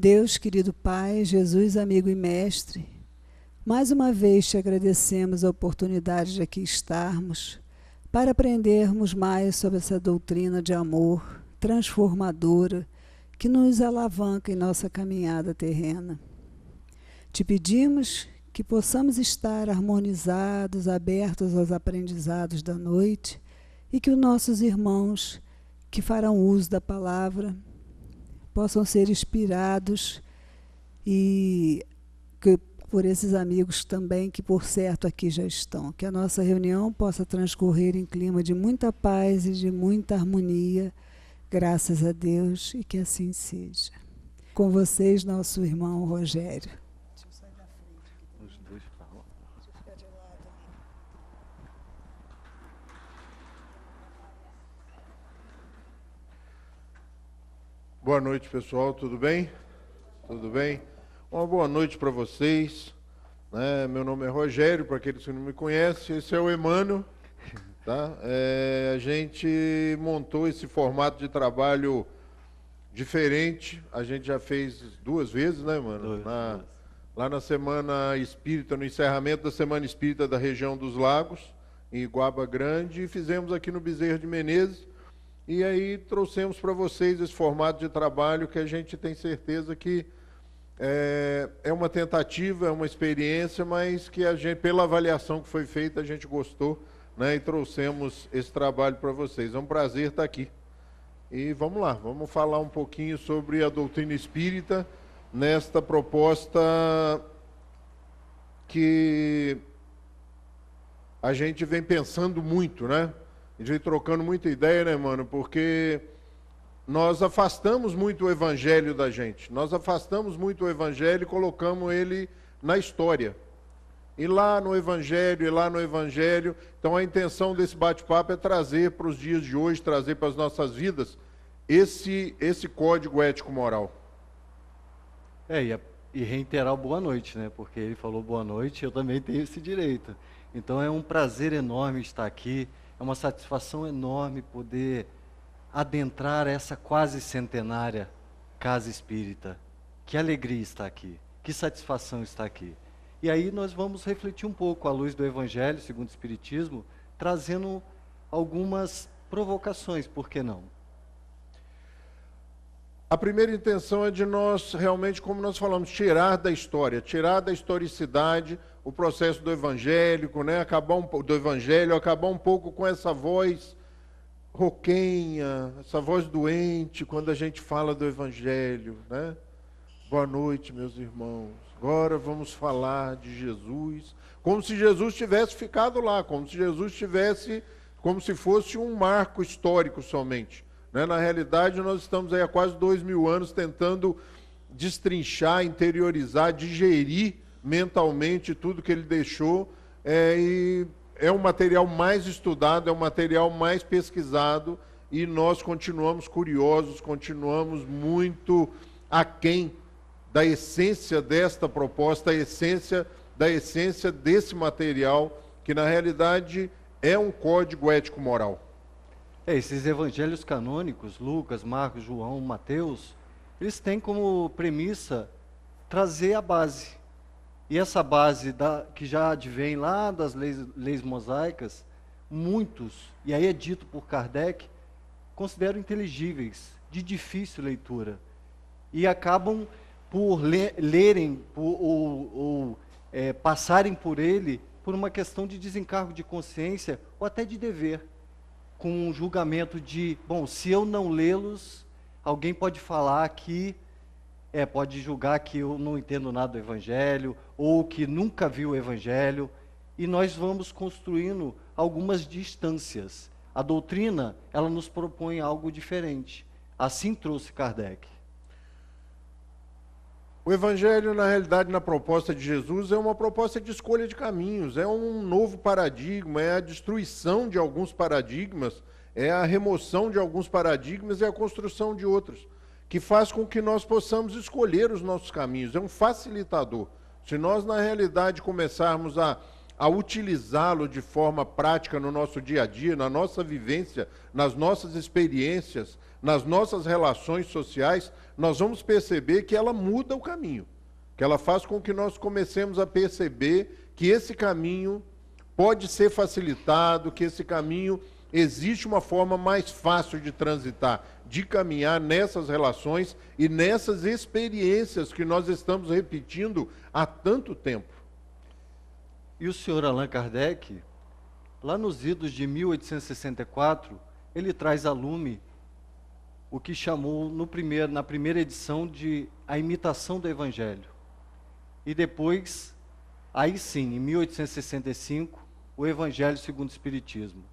Deus, querido Pai, Jesus, amigo e mestre, mais uma vez te agradecemos a oportunidade de aqui estarmos para aprendermos mais sobre essa doutrina de amor transformadora que nos alavanca em nossa caminhada terrena. Te pedimos que possamos estar harmonizados, abertos aos aprendizados da noite e que os nossos irmãos que farão uso da palavra possam ser inspirados e que, por esses amigos também que, por certo, aqui já estão. Que a nossa reunião possa transcorrer em clima de muita paz e de muita harmonia, graças a Deus, e que assim seja. Com vocês, nosso irmão Rogério. Deixa eu sair da frente. Os dois falam. Deixa eu ficar de lado. Boa noite, pessoal, tudo bem? Tudo bem? Uma boa noite para vocês. Meu nome é Rogério, para aqueles que não me conhecem, esse é o Emmanuel. Tá? A gente montou esse formato de trabalho diferente, a gente já fez 2 vezes, né, mano? Lá na Semana Espírita, no encerramento da Semana Espírita da região dos Lagos, em Iguaba Grande, e fizemos aqui no Bezerra de Menezes. E aí trouxemos para vocês esse formato de trabalho que a gente tem certeza que é uma tentativa, é uma experiência, mas que a gente, pela avaliação que foi feita, a gente gostou, né? E trouxemos esse trabalho para vocês. É um prazer estar aqui. E vamos lá, vamos falar um pouquinho sobre a doutrina espírita nesta proposta que a gente vem pensando muito, né? A gente vem trocando muita ideia, né, mano? Porque nós afastamos muito o evangelho da gente. Nós afastamos muito o evangelho e colocamos ele na história. E lá no evangelho. Então a intenção desse bate-papo é trazer para os dias de hoje, trazer para as nossas vidas esse código ético-moral. E reiterar o boa noite, né? Porque ele falou boa noite, eu também tenho esse direito. Então é um prazer enorme estar aqui. É uma satisfação enorme poder adentrar essa quase centenária casa espírita. Que alegria estar aqui, que satisfação estar aqui. E aí nós vamos refletir um pouco à luz do Evangelho, segundo o Espiritismo, trazendo algumas provocações, por que não? A primeira intenção é de nós, realmente, como nós falamos, tirar da história, tirar da historicidade o processo do evangélico, né? Acabar um pouco com essa voz roquenha, essa voz doente, quando a gente fala do evangelho, né? Boa noite, meus irmãos. Agora vamos falar de Jesus, como se Jesus tivesse ficado lá, como se fosse um marco histórico somente. Na realidade, nós estamos aí há quase 2000 anos tentando destrinchar, interiorizar, digerir mentalmente tudo que ele deixou, e é um material mais estudado, é um material mais pesquisado, e nós continuamos curiosos, continuamos muito aquém da essência desta proposta, da essência desse material, que na realidade é um código ético-moral. Esses evangelhos canônicos, Lucas, Marcos, João, Mateus, eles têm como premissa trazer a base. E essa base que já advém lá das leis mosaicas, muitos, e aí é dito por Kardec, consideram inteligíveis, de difícil leitura. E acabam por lerem passarem por ele por uma questão de desencargo de consciência ou até de dever. Com um julgamento de, se eu não lê-los, alguém pode falar que, pode julgar que eu não entendo nada do Evangelho, ou que nunca viu o Evangelho, e nós vamos construindo algumas distâncias. A doutrina, ela nos propõe algo diferente. Assim trouxe Kardec. O Evangelho, na realidade, na proposta de Jesus, é uma proposta de escolha de caminhos, é um novo paradigma, é a destruição de alguns paradigmas, é a remoção de alguns paradigmas e a construção de outros, que faz com que nós possamos escolher os nossos caminhos, é um facilitador. Se nós, na realidade, começarmos a a utilizá-lo de forma prática no nosso dia a dia, na nossa vivência, nas nossas experiências, nas nossas relações sociais, nós vamos perceber que ela muda o caminho, que ela faz com que nós comecemos a perceber que esse caminho pode ser facilitado, que esse caminho existe uma forma mais fácil de transitar, de caminhar nessas relações e nessas experiências que nós estamos repetindo há tanto tempo. E o senhor Allan Kardec, lá nos idos de 1864, ele traz a lume o que chamou na primeira edição de A Imitação do Evangelho. E depois, aí sim, em 1865, o Evangelho segundo o Espiritismo.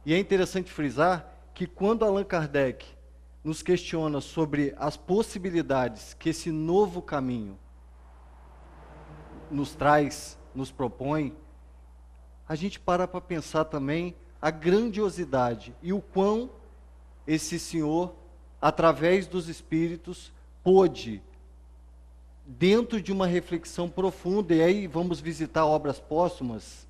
E é interessante frisar que quando Allan Kardec nos questiona sobre as possibilidades que esse novo caminho nos traz, nos propõe, a gente para pensar também a grandiosidade e o quão esse senhor, através dos espíritos, pôde, dentro de uma reflexão profunda, e aí vamos visitar obras póstumas,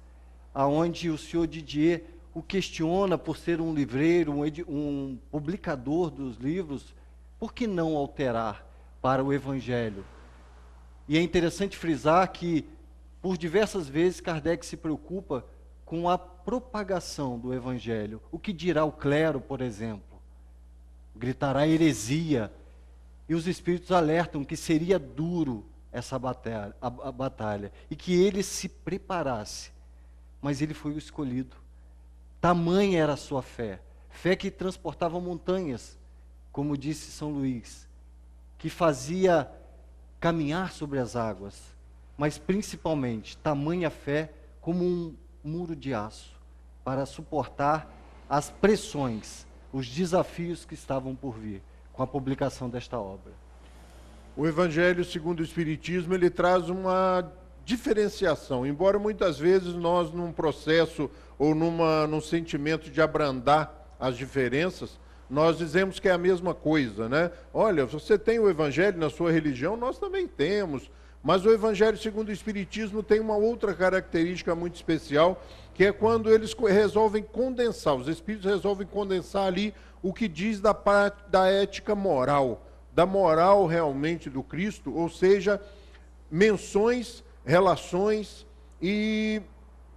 aonde o senhor Didier o questiona por ser um livreiro, um publicador dos livros, por que não alterar para o Evangelho? E é interessante frisar que, por diversas vezes, Kardec se preocupa com a propagação do Evangelho. O que dirá o clero, por exemplo? Gritará heresia. E os Espíritos alertam que seria duro essa batalha, a batalha, e que ele se preparasse. Mas ele foi o escolhido. Tamanha era a sua fé, fé que transportava montanhas, como disse São Luís, que fazia caminhar sobre as águas, mas principalmente tamanha fé como um muro de aço, para suportar as pressões, os desafios que estavam por vir com a publicação desta obra. O Evangelho segundo o Espiritismo, ele traz uma diferenciação, embora muitas vezes nós, num processo ou num sentimento de abrandar as diferenças, nós dizemos que é a mesma coisa, né? Olha, você tem o Evangelho na sua religião, nós também temos, mas o Evangelho segundo o Espiritismo tem uma outra característica muito especial, que é quando eles resolvem condensar, os Espíritos resolvem condensar ali o que diz da parte da ética moral, da moral realmente do Cristo, ou seja, menções, relações e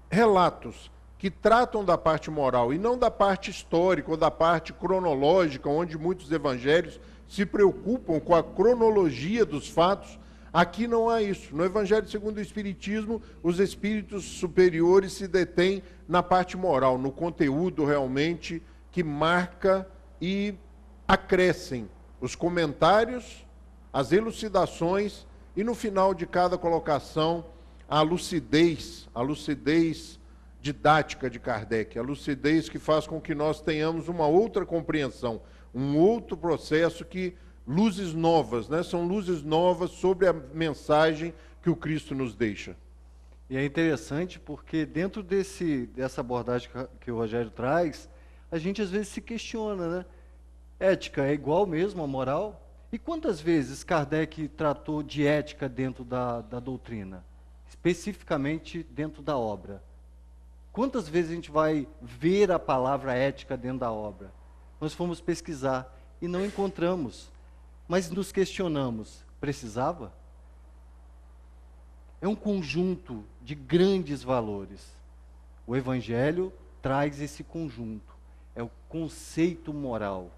relatos que tratam da parte moral e não da parte histórica ou da parte cronológica, onde muitos evangelhos se preocupam com a cronologia dos fatos. Aqui não há isso. No Evangelho segundo o Espiritismo, os espíritos superiores se detêm na parte moral, no conteúdo realmente que marca e acrescem os comentários, as elucidações e no final de cada colocação a lucidez didática de Kardec, a lucidez que faz com que nós tenhamos uma outra compreensão, um outro processo que luzes novas, né? São luzes novas sobre a mensagem que o Cristo nos deixa. E é interessante porque dentro dessa abordagem que o Rogério traz, a gente às vezes se questiona, né? Ética é igual mesmo à moral? E quantas vezes Kardec tratou de ética dentro da doutrina? Especificamente dentro da obra? Quantas vezes a gente vai ver a palavra ética dentro da obra? Nós fomos pesquisar e não encontramos, mas nos questionamos, precisava? É um conjunto de grandes valores. O Evangelho traz esse conjunto, é o conceito moral,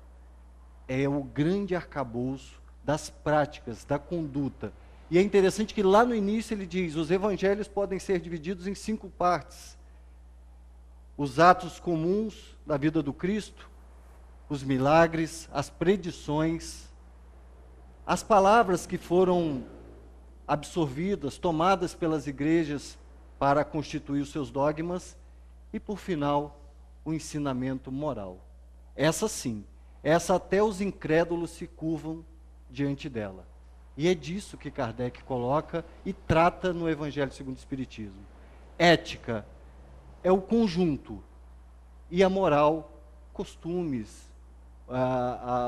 é o grande arcabouço das práticas, da conduta. E é interessante que lá no início ele diz, os evangelhos podem ser divididos em 5 partes. Os atos comuns da vida do Cristo, os milagres, as predições, as palavras que foram absorvidas, tomadas pelas igrejas para constituir os seus dogmas, e por final, o ensinamento moral. Essa sim, essa até os incrédulos se curvam diante dela. E é disso que Kardec coloca e trata no Evangelho segundo o Espiritismo. Ética é o conjunto, e a moral, costumes,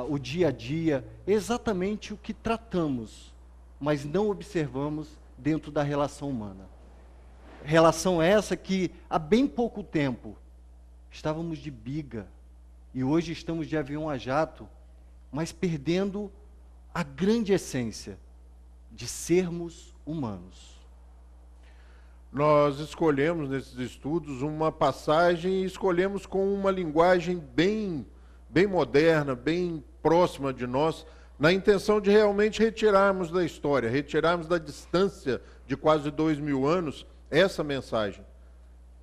o dia a dia, exatamente o que tratamos, mas não observamos dentro da relação humana. Relação essa que há bem pouco tempo estávamos de biga e hoje estamos de avião a jato, mas perdendo a grande essência de sermos humanos. Nós escolhemos nesses estudos uma passagem e escolhemos com uma linguagem bem moderna, bem próxima de nós, na intenção de realmente retirarmos da história, retirarmos da distância de quase 2000 anos essa mensagem.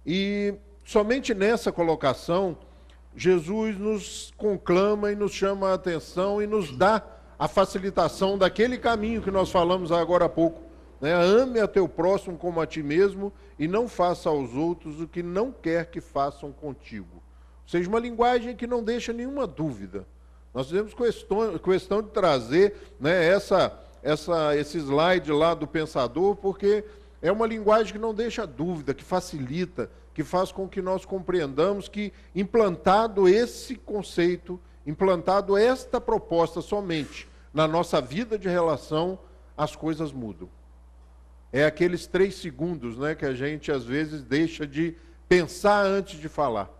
E somente nessa colocação, Jesus nos conclama e nos chama a atenção e nos dá a facilitação daquele caminho que nós falamos agora há pouco. Ame a teu próximo como a ti mesmo e não faça aos outros o que não quer que façam contigo. Ou seja, uma linguagem que não deixa nenhuma dúvida. Nós fizemos questão de trazer esse slide lá do Pensador, porque é uma linguagem que não deixa dúvida, que facilita, que faz com que nós compreendamos que, implantado esse conceito, implantado esta proposta somente na nossa vida de relação, as coisas mudam. É aqueles 3 segundos, que a gente às vezes deixa de pensar antes de falar.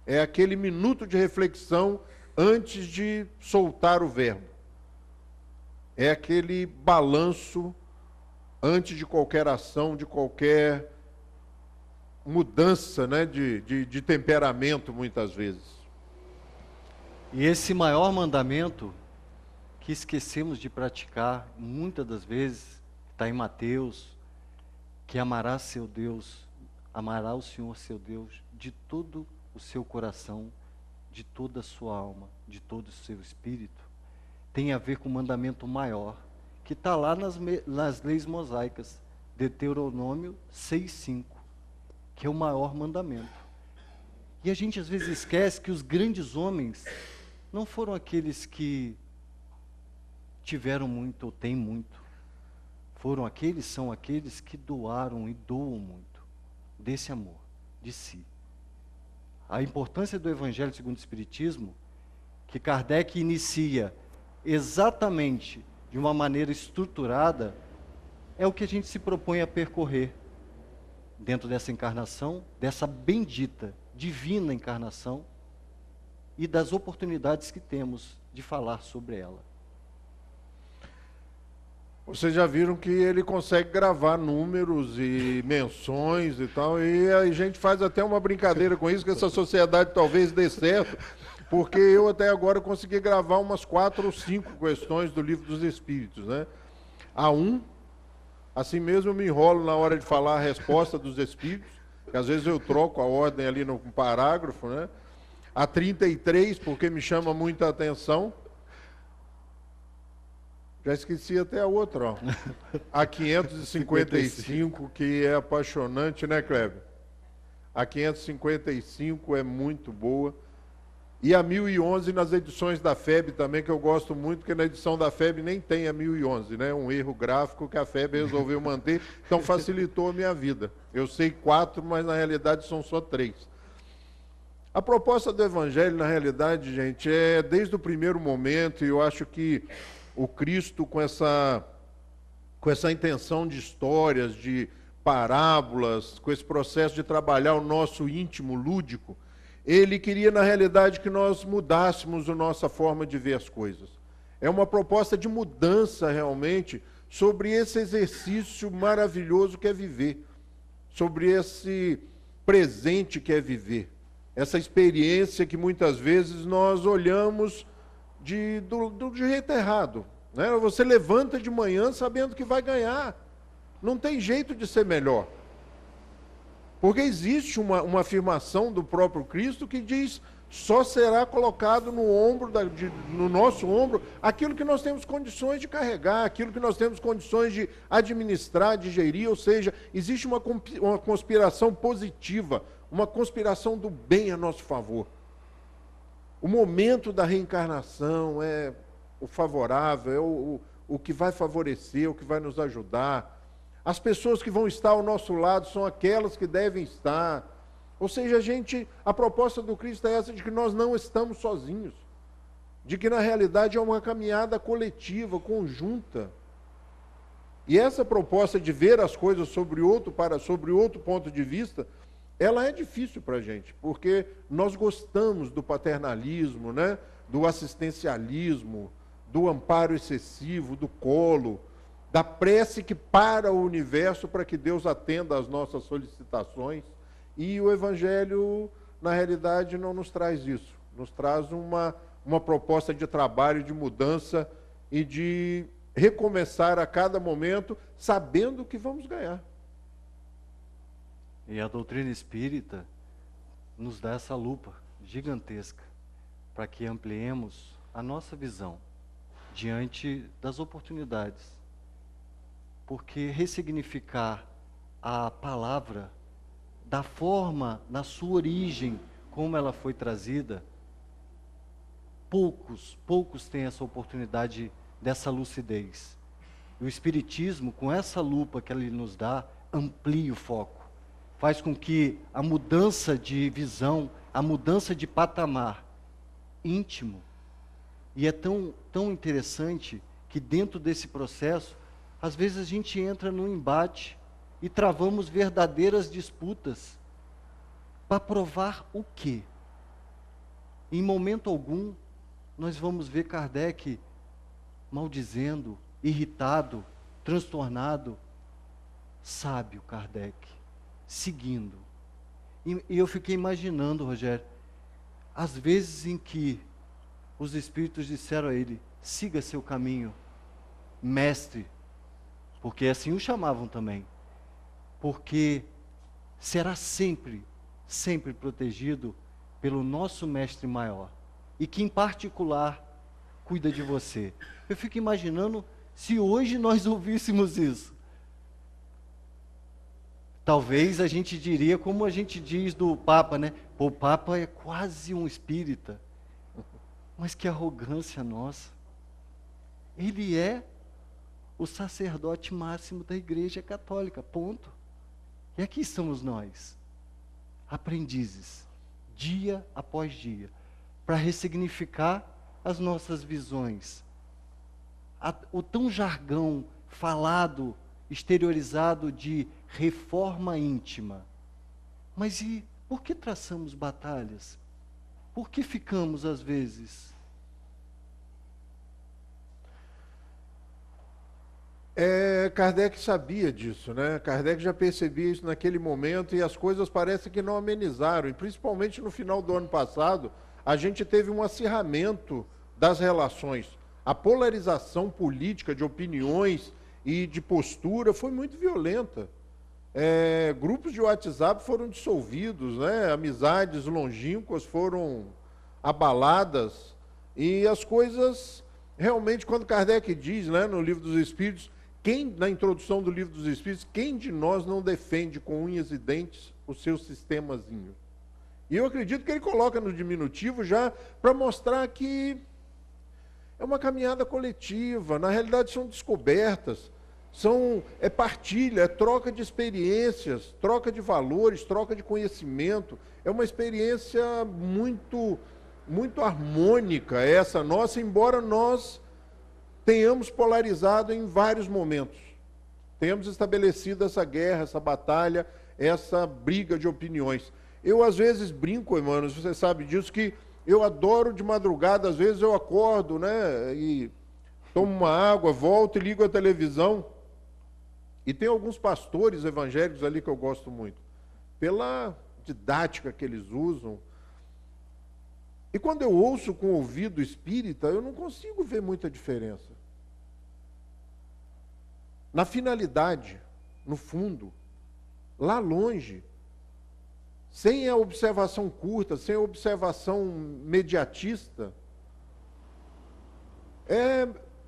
É aquele minuto de reflexão antes de soltar o verbo. É aquele balanço antes de qualquer ação, de qualquer mudança, de temperamento, muitas vezes. E esse maior mandamento que esquecemos de praticar muitas das vezes, está em Mateus, que amará seu Deus, amará o Senhor seu Deus de todo o seu coração, de toda a sua alma, de todo o seu espírito, tem a ver com o mandamento maior, que está lá nas leis mosaicas, Deuteronômio 6:5, que é o maior mandamento. E a gente às vezes esquece que os grandes homens não foram aqueles que tiveram muito ou têm muito. São aqueles que doaram e doam muito desse amor, de si. A importância do Evangelho segundo o Espiritismo, que Kardec inicia exatamente de uma maneira estruturada, é o que a gente se propõe a percorrer dentro dessa encarnação, dessa bendita, divina encarnação e das oportunidades que temos de falar sobre ela. Vocês já viram que ele consegue gravar números e menções e tal, e a gente faz até uma brincadeira com isso, que essa sociedade talvez dê certo, porque eu até agora consegui gravar umas 4 ou 5 questões do Livro dos Espíritos, A 1, assim mesmo eu me enrolo na hora de falar a resposta dos Espíritos, que às vezes eu troco a ordem ali no parágrafo, A 33, porque me chama muita atenção. Já esqueci até a outra, A 555, que é apaixonante, Kleber? A 555 é muito boa. E a 1011 nas edições da FEB também, que eu gosto muito, porque na edição da FEB nem tem a 1011, Um erro gráfico que a FEB resolveu manter, então facilitou a minha vida. Eu sei 4, mas na realidade são só 3. A proposta do Evangelho, na realidade, gente, é desde o primeiro momento, e eu acho que o Cristo, com essa intenção de histórias, de parábolas, com esse processo de trabalhar o nosso íntimo lúdico, ele queria, na realidade, que nós mudássemos a nossa forma de ver as coisas. É uma proposta de mudança, realmente, sobre esse exercício maravilhoso que é viver, sobre esse presente que é viver, essa experiência que muitas vezes nós olhamos do jeito errado. Você levanta de manhã sabendo que vai ganhar. Não tem jeito de ser melhor. Porque existe uma afirmação do próprio Cristo que diz: só será colocado no nosso ombro aquilo que nós temos condições de carregar, aquilo que nós temos condições de administrar, de gerir. Ou seja, existe uma conspiração positiva, uma conspiração do bem a nosso favor. O momento da reencarnação é o favorável, é o que vai favorecer, o que vai nos ajudar. As pessoas que vão estar ao nosso lado são aquelas que devem estar. Ou seja, a proposta do Cristo é essa, de que nós não estamos sozinhos, de que na realidade é uma caminhada coletiva, conjunta. E essa proposta de ver as coisas sobre outro ponto de vista, ela é difícil para a gente, porque nós gostamos do paternalismo, né? Do assistencialismo, do amparo excessivo, do colo, da prece que para o universo para que Deus atenda às nossas solicitações. E o Evangelho, na realidade, não nos traz isso. Nos traz uma proposta de trabalho, de mudança e de recomeçar a cada momento, sabendo que vamos ganhar. E a doutrina espírita nos dá essa lupa gigantesca para que ampliemos a nossa visão diante das oportunidades. Porque ressignificar a palavra da forma, na sua origem, como ela foi trazida, poucos têm essa oportunidade dessa lucidez. E o Espiritismo, com essa lupa que ele nos dá, amplia o foco. Faz com que a mudança de visão, a mudança de patamar íntimo, e é tão interessante que dentro desse processo, às vezes a gente entra num embate e travamos verdadeiras disputas para provar o quê? Em momento algum, nós vamos ver Kardec maldizendo, irritado, transtornado, sábio Kardec, seguindo. E eu fiquei imaginando, Rogério, as vezes em que os espíritos disseram a ele, siga seu caminho, mestre, porque assim o chamavam também, porque será sempre protegido pelo nosso mestre maior, e que em particular cuida de você. Eu fico imaginando se hoje nós ouvíssemos isso. Talvez a gente diria, como a gente diz do Papa, né? Pô, o Papa é quase um espírita. Mas que arrogância nossa. Ele é o sacerdote máximo da Igreja Católica, ponto. E aqui estamos nós, aprendizes, dia após dia, para ressignificar as nossas visões. O tão jargão falado, exteriorizado de reforma íntima. Mas e por que traçamos batalhas? Por que ficamos, às vezes? Kardec sabia disso, né? Kardec já percebia isso naquele momento e as coisas parecem que não amenizaram. E principalmente no final do ano passado, a gente teve um acirramento das relações. A polarização política de opiniões e de postura foi muito violenta. Grupos de WhatsApp foram dissolvidos, né? Amizades longínquas foram abaladas. E as coisas, realmente, quando Kardec diz, né, no Livro dos Espíritos, na introdução do Livro dos Espíritos, quem de nós não defende com unhas e dentes o seu sistemazinho? E eu acredito que ele coloca no diminutivo já para mostrar que é uma caminhada coletiva, na realidade são descobertas, é partilha, é troca de experiências, troca de valores, troca de conhecimento. É uma experiência muito, muito harmônica essa nossa, embora nós tenhamos polarizado em vários momentos. Tenhamos estabelecido essa guerra, essa batalha, essa briga de opiniões. Eu, às vezes, brinco, irmãos, você sabe disso, que eu adoro de madrugada, às vezes eu acordo, né, e tomo uma água, volto e ligo a televisão. E tem alguns pastores evangélicos ali que eu gosto muito, pela didática que eles usam. E quando eu ouço com o ouvido espírita, eu não consigo ver muita diferença. Na finalidade, no fundo, lá longe, sem a observação curta, sem a observação mediatista,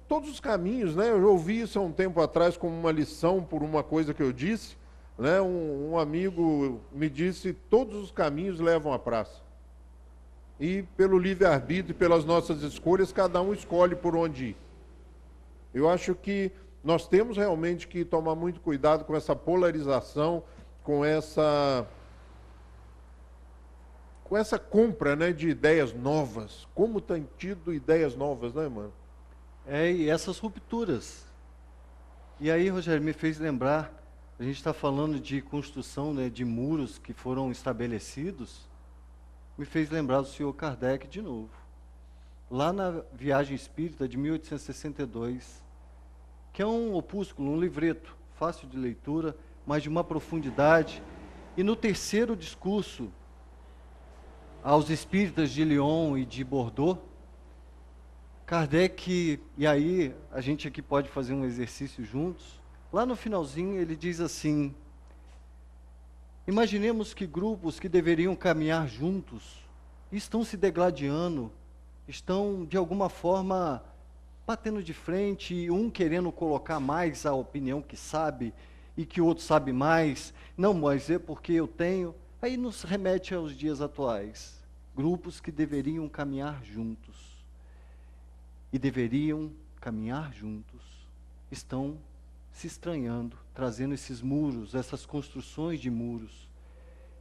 todos os caminhos, né? Eu ouvi isso há um tempo atrás como uma lição por uma coisa que eu disse, né? Um amigo me disse, todos os caminhos levam à praça. E pelo livre-arbítrio e pelas nossas escolhas, cada um escolhe por onde ir. Eu acho que nós temos realmente que tomar muito cuidado com essa polarização, com essa compra, né, de ideias novas. Como tem tido ideias novas, né, mano? E essas rupturas. E aí, Rogério, me fez lembrar, a gente está falando de construção, né, de muros que foram estabelecidos, me fez lembrar do senhor Kardec de novo. Lá na Viagem Espírita de 1862, que é um opúsculo, um livreto, fácil de leitura, mas de uma profundidade. E no terceiro discurso aos espíritas de Lyon e de Bordeaux, Kardec, e aí a gente aqui pode fazer um exercício juntos, lá no finalzinho ele diz assim: imaginemos que grupos que deveriam caminhar juntos estão se degladiando, estão de alguma forma batendo de frente, um querendo colocar mais a opinião que sabe e que o outro sabe mais. Não, mas é porque eu tenho. Aí nos remete aos dias atuais. Grupos que deveriam caminhar juntos e deveriam caminhar juntos estão se estranhando, trazendo esses muros, essas construções de muros.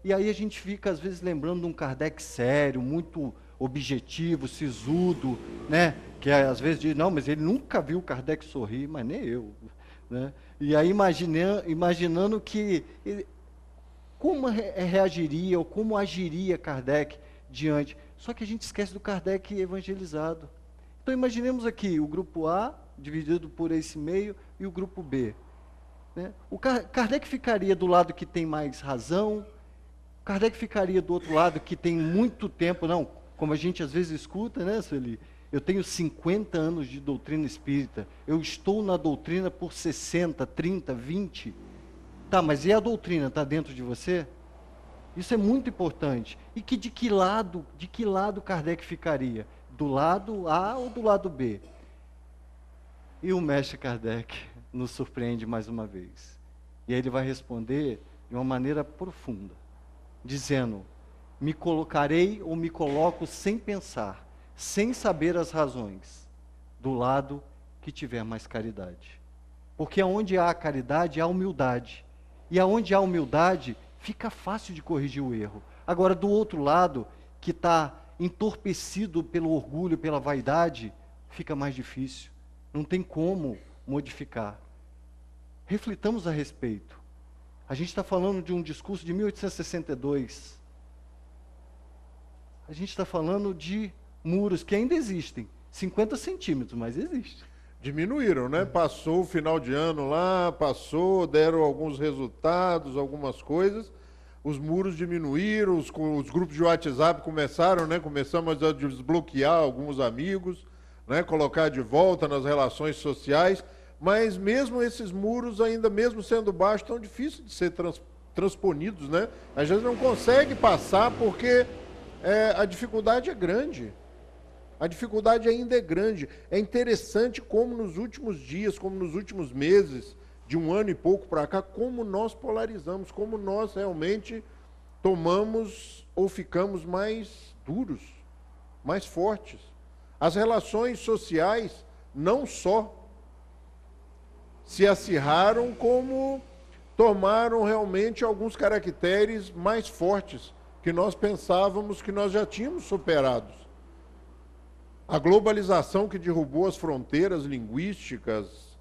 E aí a gente fica às vezes lembrando de um Kardec sério, muito objetivo, sisudo, né? Que às vezes diz, não, mas ele nunca viu Kardec sorrir, mas nem eu, né? E aí imaginando que como reagiria ou como agiria Kardec diante. Só que a gente esquece do Kardec evangelizado. Então imaginemos aqui o grupo A, dividido por esse meio, e o grupo B. Né? O Kardec ficaria do lado que tem mais razão, Kardec ficaria do outro lado que tem muito tempo, não, como a gente às vezes escuta, né, Sueli? Eu tenho 50 anos de doutrina espírita, eu estou na doutrina por 60, 30, 20. Tá, mas e a doutrina? Está dentro de você? Isso é muito importante. E que de que lado Kardec ficaria? Do lado A ou do lado B? E o mestre Kardec nos surpreende mais uma vez. E aí ele vai responder de uma maneira profunda, dizendo: me colocarei ou me coloco sem pensar, sem saber as razões, do lado que tiver mais caridade. Porque onde há caridade, há humildade. E aonde há humildade, fica fácil de corrigir o erro. Agora, do outro lado, que está entorpecido pelo orgulho, pela vaidade, fica mais difícil. Não tem como modificar. Reflitamos a respeito. A gente está falando de um discurso de 1862. A gente está falando de muros que ainda existem. 50 centímetros, mas existe. Diminuíram, né? Passou o final de ano lá, deram alguns resultados, algumas coisas. Os muros diminuíram, os grupos de WhatsApp começaram, né? Começamos a desbloquear alguns amigos, né? Colocar de volta nas relações sociais. Mas mesmo esses muros, ainda mesmo sendo baixos, estão difíceis de ser transponidos, né? A gente não consegue passar porque a dificuldade é grande. A dificuldade ainda é grande. É interessante como nos últimos dias, como nos últimos meses, de um ano e pouco para cá, como nós polarizamos, como nós realmente tomamos ou ficamos mais duros, mais fortes. As relações sociais não só se acirraram, como tomaram realmente alguns caracteres mais fortes, que nós pensávamos que nós já tínhamos superados. A globalização que derrubou as fronteiras linguísticas,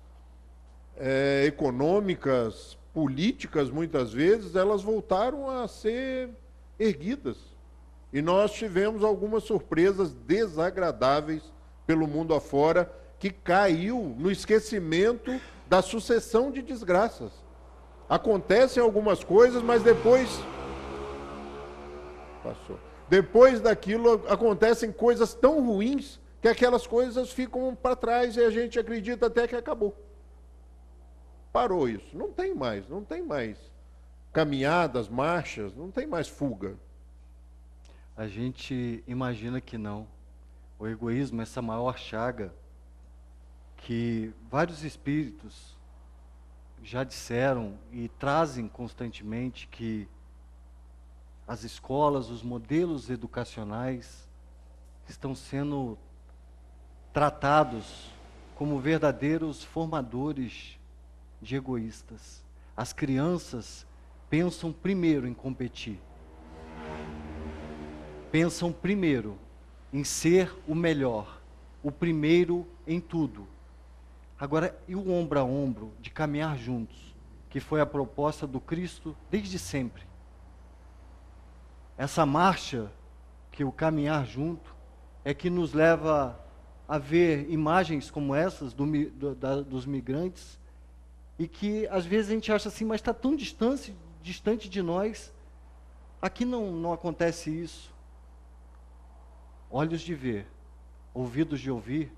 econômicas, políticas, muitas vezes, elas voltaram a ser erguidas. E nós tivemos algumas surpresas desagradáveis pelo mundo afora, que caiu no esquecimento da sucessão de desgraças. Acontecem algumas coisas, mas depois... Passou. Depois daquilo, acontecem coisas tão ruins que aquelas coisas ficam para trás e a gente acredita até que acabou. Parou isso. Não tem mais caminhadas, marchas, não tem mais fuga. A gente imagina que não. O egoísmo, essa maior chaga, que vários espíritos já disseram e trazem constantemente, que as escolas, os modelos educacionais estão sendo tratados como verdadeiros formadores de egoístas. As crianças pensam primeiro em competir. Pensam primeiro em ser o melhor, o primeiro em tudo. Agora, e o ombro a ombro de caminhar juntos, que foi a proposta do Cristo desde sempre? Essa marcha, que o caminhar junto, é que nos leva a ver imagens como essas dos migrantes, e que às vezes a gente acha assim, mas está tão distante de nós. Aqui não acontece isso. Olhos de ver, ouvidos de ouvir,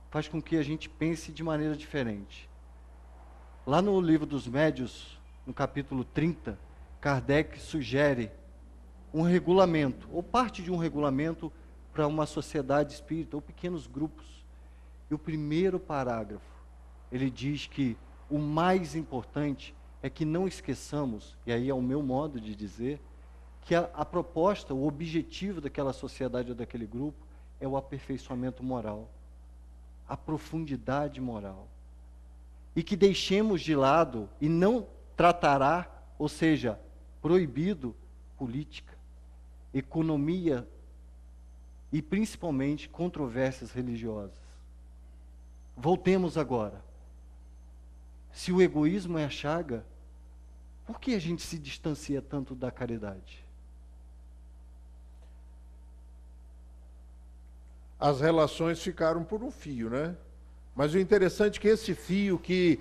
faz com que a gente pense de maneira diferente. Lá no livro dos Médiuns, no capítulo 30, Kardec sugere um regulamento, ou parte de um regulamento para uma sociedade espírita, ou pequenos grupos. E o primeiro parágrafo, ele diz que o mais importante é que não esqueçamos, e aí é o meu modo de dizer, que a proposta, o objetivo daquela sociedade ou daquele grupo é o aperfeiçoamento moral, a profundidade moral. E que deixemos de lado e não tratará, ou seja, proibido, política, economia e principalmente controvérsias religiosas. Voltemos agora. Se o egoísmo é a chaga, por que a gente se distancia tanto da caridade? As relações ficaram por um fio, né? Mas o interessante é que esse fio que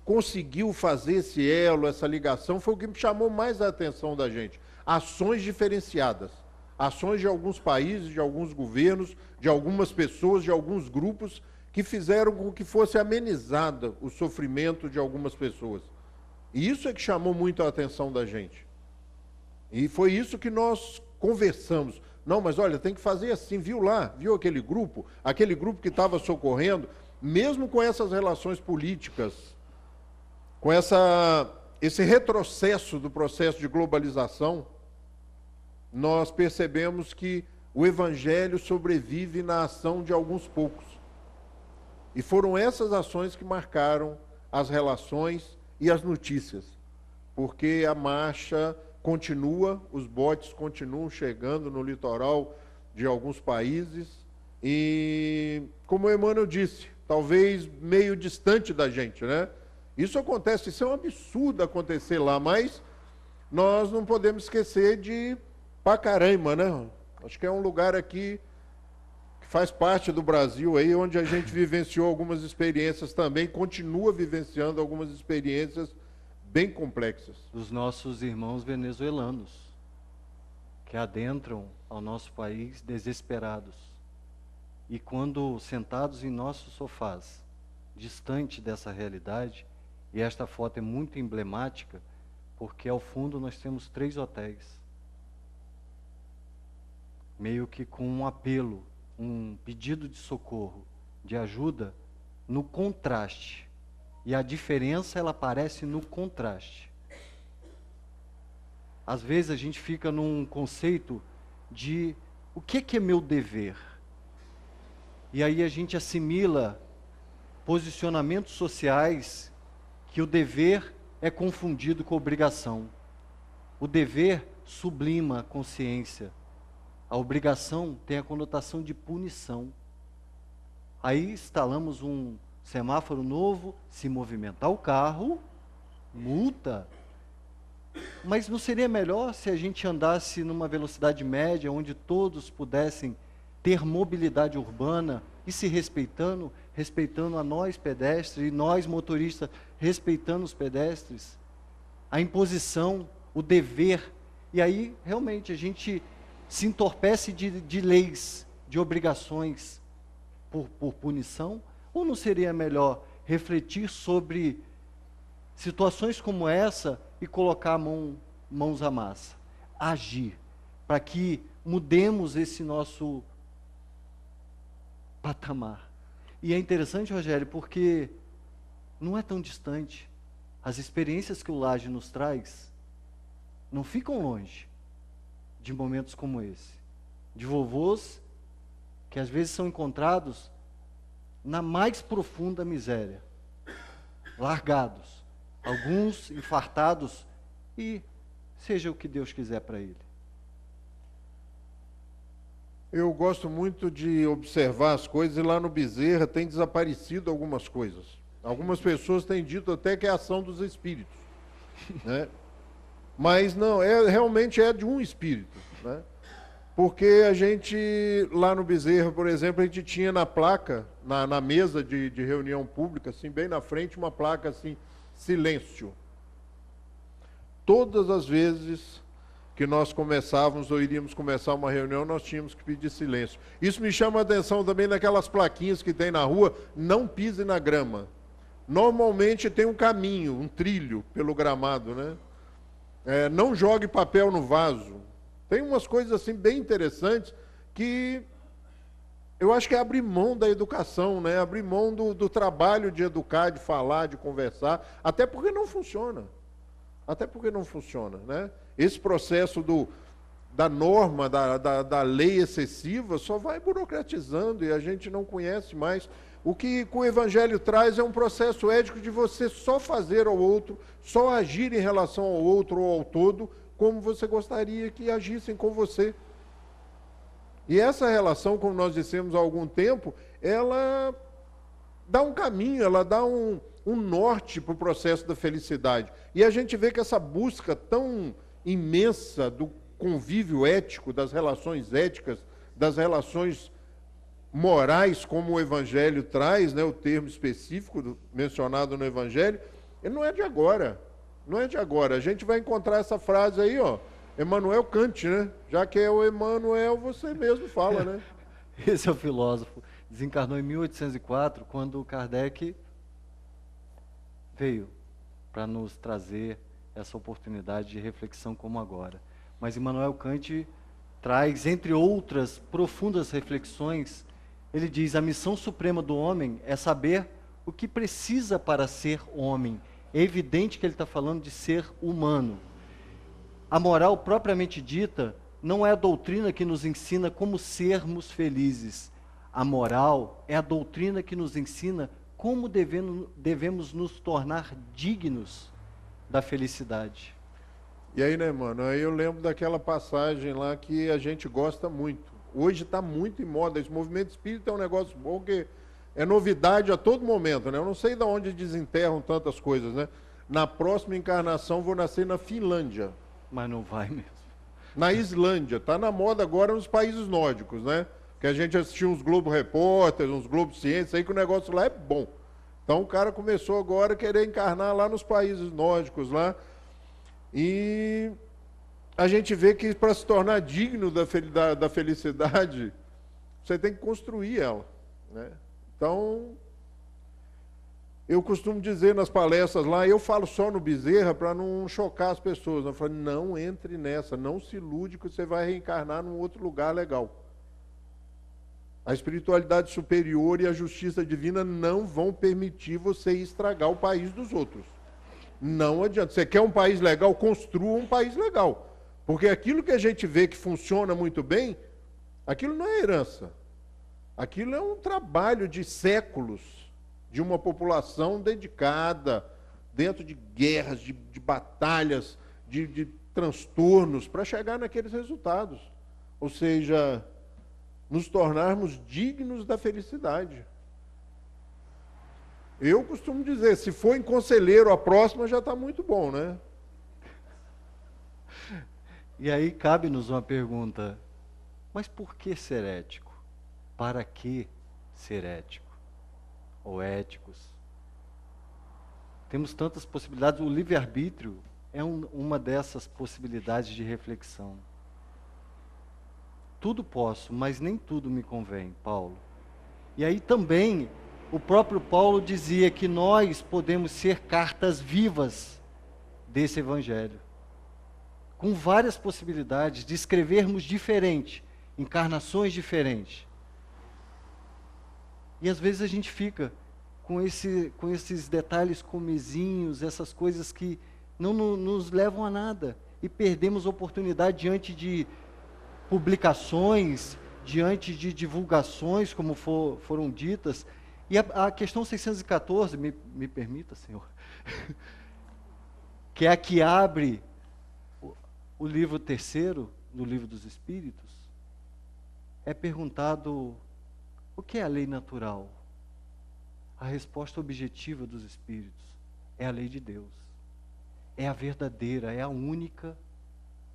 conseguiu fazer esse elo, essa ligação, foi o que me chamou mais a atenção da gente. Ações diferenciadas. Ações de alguns países, de alguns governos, de algumas pessoas, de alguns grupos, que fizeram com que fosse amenizado o sofrimento de algumas pessoas. E isso é que chamou muito a atenção da gente. E foi isso que nós conversamos. Não, mas olha, tem que fazer assim, viu lá? Viu aquele grupo que estava socorrendo, mesmo com essas relações políticas, com esse retrocesso do processo de globalização, nós percebemos que o Evangelho sobrevive na ação de alguns poucos. E foram essas ações que marcaram as relações e as notícias, porque a marcha continua, os botes continuam chegando no litoral de alguns países, e, como o Emmanuel disse, talvez meio distante da gente, né? Isso acontece, isso é um absurdo acontecer lá, mas nós não podemos esquecer de Pacaraima, né? Acho que é um lugar aqui que faz parte do Brasil, aí, onde a gente vivenciou algumas experiências também, continua vivenciando algumas experiências bem complexas. Dos nossos irmãos venezuelanos, que adentram ao nosso país desesperados. E quando sentados em nossos sofás, distante dessa realidade, e esta foto é muito emblemática, porque ao fundo nós temos 3 hotéis. Meio que com um apelo, um pedido de socorro, de ajuda, no contraste. E a diferença, ela aparece no contraste. Às vezes a gente fica num conceito de o que é meu dever? E aí a gente assimila posicionamentos sociais que o dever é confundido com obrigação. O dever sublima a consciência. A obrigação tem a conotação de punição. Aí instalamos um semáforo novo, se movimentar o carro, multa. Mas não seria melhor se a gente andasse numa velocidade média, onde todos pudessem ter mobilidade urbana e se respeitando, respeitando a nós pedestres e nós motoristas respeitando os pedestres? A imposição, o dever, e aí realmente a gente se entorpece de leis, de obrigações por punição? Ou não seria melhor refletir sobre situações como essa e colocar mãos à massa? Agir, para que mudemos esse nosso patamar. E é interessante, Rogério, porque não é tão distante. As experiências que o Laje nos traz não ficam longe de momentos como esse. De vovôs que às vezes são encontrados na mais profunda miséria, largados, alguns infartados, e seja o que Deus quiser para ele. Eu gosto muito de observar as coisas e lá no Bezerra tem desaparecido algumas coisas. Algumas pessoas têm dito até que é ação dos espíritos, né? Mas não, realmente é de um espírito, né? Porque a gente, lá no Bezerra, por exemplo, a gente tinha na placa, na mesa de reunião pública, assim, bem na frente, uma placa assim, silêncio. Todas as vezes que nós começávamos ou iríamos começar uma reunião, nós tínhamos que pedir silêncio. Isso me chama a atenção também naquelas plaquinhas que tem na rua, não pise na grama. Normalmente tem um caminho, um trilho pelo gramado, né? Não jogue papel no vaso. Tem umas coisas assim bem interessantes que eu acho que é abrir mão da educação, né? Abrir mão do trabalho de educar, de falar, de conversar, até porque não funciona. Até porque não funciona, né? Esse processo da norma, da lei excessiva, só vai burocratizando e a gente não conhece mais. O que o Evangelho traz é um processo ético de você só fazer ao outro, só agir em relação ao outro ou ao todo, como você gostaria que agissem com você. E essa relação, como nós dissemos há algum tempo, ela dá um caminho, ela dá um norte para o processo da felicidade. E a gente vê que essa busca tão imensa do convívio ético, das relações éticas, das relações morais, como o Evangelho traz, né, o termo específico mencionado no Evangelho, ele não é de agora. Não é de agora. A gente vai encontrar essa frase aí, ó, Emmanuel Kant, né? Já que é o Emmanuel, você mesmo fala, né? Esse é o filósofo. Desencarnou em 1804, quando Kardec veio para nos trazer essa oportunidade de reflexão como agora. Mas Immanuel Kant traz, entre outras profundas reflexões, ele diz: a missão suprema do homem é saber o que precisa para ser homem. É evidente que ele está falando de ser humano. A moral propriamente dita não é a doutrina que nos ensina como sermos felizes. A moral é a doutrina que nos ensina como devemos nos tornar dignos da felicidade. E aí, né, mano? Aí eu lembro daquela passagem lá que a gente gosta muito. Hoje está muito em moda. Esse movimento espírita é um negócio bom que é novidade a todo momento, né? Eu não sei de onde desenterram tantas coisas, né? Na próxima encarnação vou nascer na Finlândia. Mas não vai mesmo. Na Islândia. Está na moda agora nos países nórdicos, né? Que a gente assistiu uns Globo Repórter, uns Globo Ciência, aí que o negócio lá é bom. Então o cara começou agora a querer encarnar lá nos países nórdicos lá. E a gente vê que para se tornar digno da felicidade, você tem que construir ela, né? Então, eu costumo dizer nas palestras lá, eu falo só no Bezerra para não chocar as pessoas. Eu falo, não entre nessa, não se ilude que você vai reencarnar num outro lugar legal. A espiritualidade superior e a justiça divina não vão permitir você estragar o país dos outros. Não adianta. Você quer um país legal? Construa um país legal. Porque aquilo que a gente vê que funciona muito bem, aquilo não é herança. Aquilo é um trabalho de séculos, de uma população dedicada, dentro de guerras, de batalhas, de transtornos, para chegar naqueles resultados. Ou seja, nos tornarmos dignos da felicidade. Eu costumo dizer, se for em conselheiro a próxima, já está muito bom, né? E aí cabe-nos uma pergunta: mas por que ser ético? Para que ser ético? Ou éticos? Temos tantas possibilidades, o livre-arbítrio é uma dessas possibilidades de reflexão. Tudo posso, mas nem tudo me convém, Paulo. E aí também, o próprio Paulo dizia que nós podemos ser cartas vivas desse Evangelho, com várias possibilidades de escrevermos diferente, encarnações diferentes. E às vezes a gente fica com esses detalhes comezinhos, essas coisas que não nos levam a nada, e perdemos oportunidade diante de publicações, diante de divulgações, como foram ditas. E a questão 614, me permita, Senhor, que é a que abre o livro terceiro do Livro dos Espíritos, é perguntado o que é a lei natural. A resposta objetiva dos Espíritos é a lei de Deus. É a verdadeira, é a única